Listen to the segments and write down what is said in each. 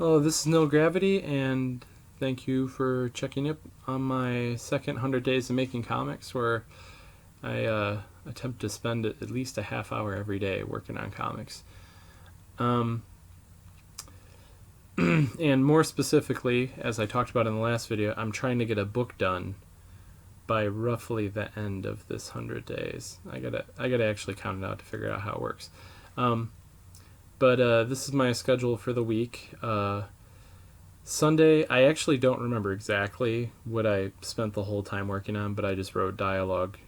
Oh, this is No Gravity, and thank you for checking up on my second 100 Days of Making Comics, where I attempt to spend at least a half hour every day working on comics. Um, and more specifically, as I talked about in the last video, I'm trying to get a book done by roughly the end of this 100 days. I gotta actually count it out to figure out how it works. But this is my schedule for the week. Sunday, I actually don't remember exactly what I spent the whole time working on, but I just wrote dialogue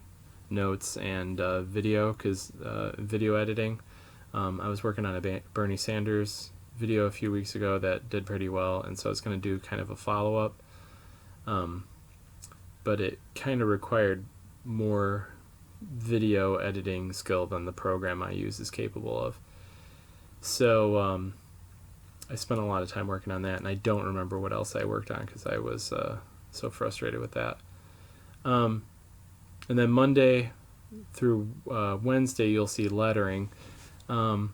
notes and video, because video editing. I was working on a Bernie Sanders video a few weeks ago that did pretty well, and so I was going to do kind of a follow-up. But it kind of required more video editing skill than the program I use is capable of. So I spent a lot of time working on that, and I don't remember what else I worked on because I was so frustrated with that. And then Monday through Wednesday, you'll see lettering. The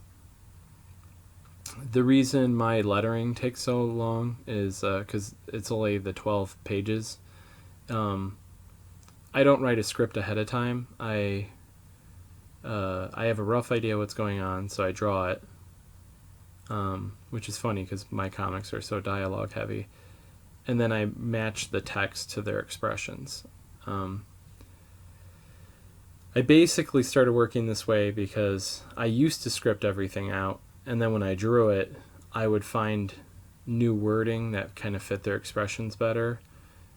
reason my lettering takes so long is because it's only the 12 pages. I don't write a script ahead of time. I have a rough idea what's going on, so I draw it. Which is funny because my comics are so dialogue heavy. And then I match the text to their expressions. I basically started working this way because I used to script everything out, and then when I drew it, I would find new wording that kind of fit their expressions better.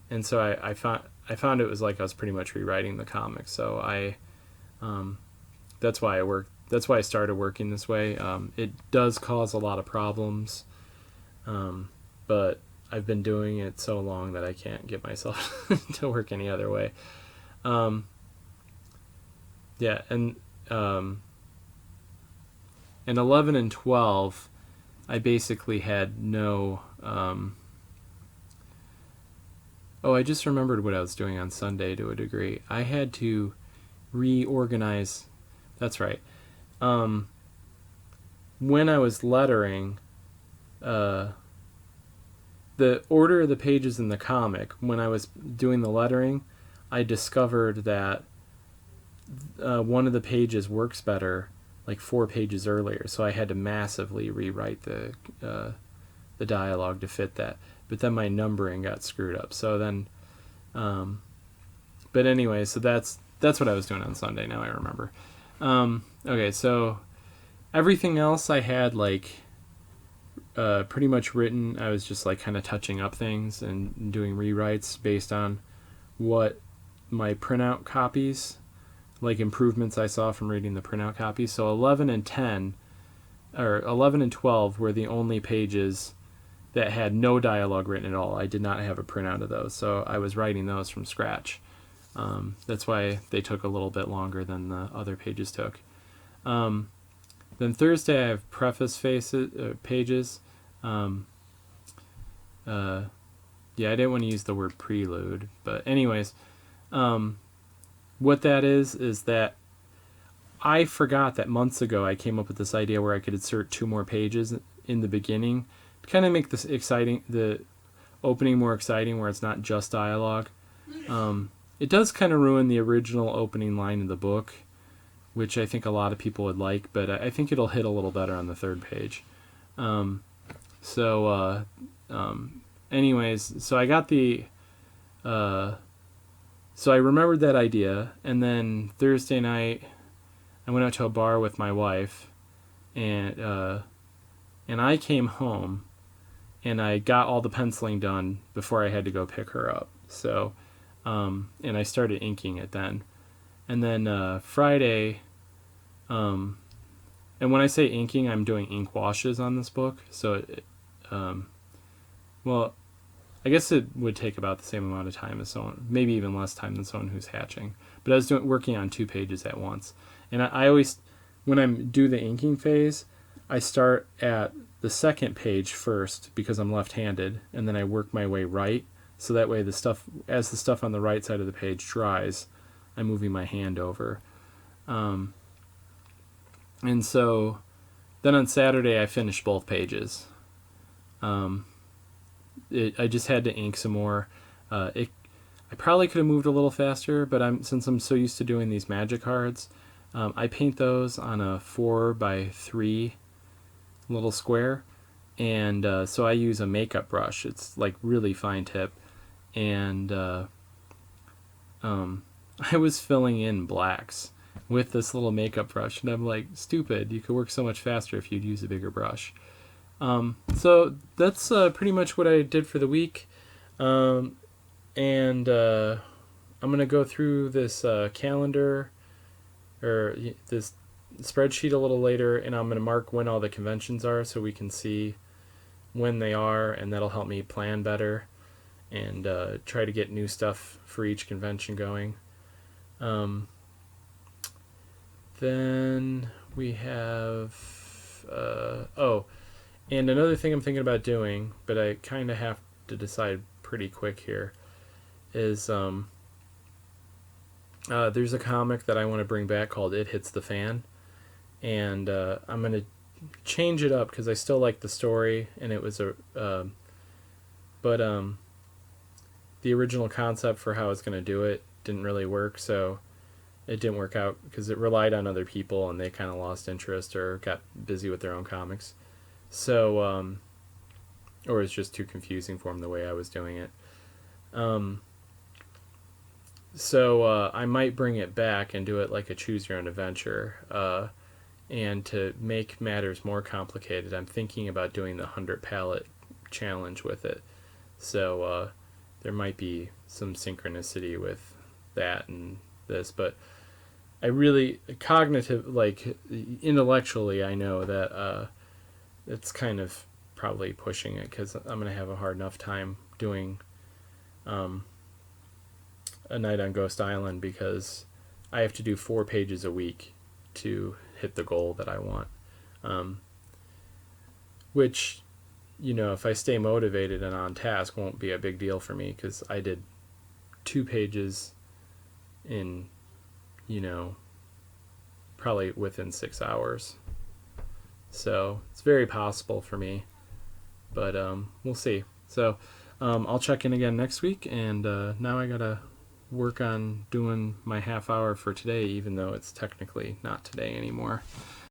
And so I found it was like I was pretty much rewriting the comic. So that's why I started working this way. It does cause a lot of problems, but I've been doing it so long that I can't get myself to work any other way. Yeah, and 11 and 12, I basically had no... I just remembered what I was doing on Sunday to a degree. I had to reorganize... That's right. When I was lettering, the order of the pages in the comic, when I was doing the lettering, I discovered that one of the pages works better like 4 pages earlier, so I had to massively rewrite the dialogue to fit that. But then my numbering got screwed up. So then, but anyway, so that's what I was doing on Sunday. Now I remember. Okay, so everything else I had like pretty much written. I was just like kind of touching up things and doing rewrites based on what my printout copies, like improvements I saw from reading the printout copies. So 11 and 10, or 11 and 12 were the only pages that had no dialogue written at all. I did not have a printout of those, so I was writing those from scratch. That's why they took a little bit longer than the other pages took. Then Thursday I have preface pages. Yeah, I didn't want to use the word prelude, but anyways, what that is that I forgot that months ago I came up with this idea where I could insert 2 more pages in the beginning to kind of make this the opening more exciting, where it's not just dialogue. It does kind of ruin the original opening line of the book, which I think a lot of people would like, but I think it'll hit a little better on the 3rd page. Anyways, so I got so I remembered that idea, and then Thursday night I went out to a bar with my wife, and I came home, and I got all the penciling done before I had to go pick her up. So, and I started inking it then. And then Friday, and when I say inking, I'm doing ink washes on this book. So, well, I guess it would take about the same amount of time as someone, maybe even less time than someone who's hatching. But I was working on 2 pages at once. And I always, when I do the inking phase, I start at the 2nd page first because I'm left-handed, and then I work my way right. So that way, as the stuff on the right side of the page dries, I'm moving my hand over. And so then on Saturday, I finished both pages. I just had to ink some more. I probably could have moved a little faster, but since I'm so used to doing these magic cards, I paint those on a 4x3 little square, and so I use a makeup brush. It's like really fine tip, and I was filling in blacks with this little makeup brush, and I'm like, stupid, you could work so much faster if you'd use a bigger brush. So that's pretty much what I did for the week. And I'm going to go through this calendar or this spreadsheet a little later, and I'm going to mark when all the conventions are so we can see when they are, and that'll help me plan better and try to get new stuff for each convention going. Then we have and another thing I'm thinking about doing, but I kind of have to decide pretty quick here, is there's a comic that I want to bring back called It Hits the Fan, and I'm going to change it up because I still like the story, and it was but the original concept for how it's going to do it didn't really work, so it didn't work out because it relied on other people and they kind of lost interest or got busy with their own comics. So, or it's just too confusing for them the way I was doing it. So I might bring it back and do it like a choose your own adventure. And to make matters more complicated, I'm thinking about doing the 100 palette challenge with it. So there might be some synchronicity with that and this, but I really intellectually, I know that it's kind of probably pushing it because I'm going to have a hard enough time doing a night on Ghost Island because I have to do 4 pages a week to hit the goal that I want. Which, if I stay motivated and on task, won't be a big deal for me because I did 2 pages in, probably within 6 hours. So it's very possible for me, but we'll see. So I'll check in again next week, and now I gotta work on doing my half hour for today, even though it's technically not today anymore.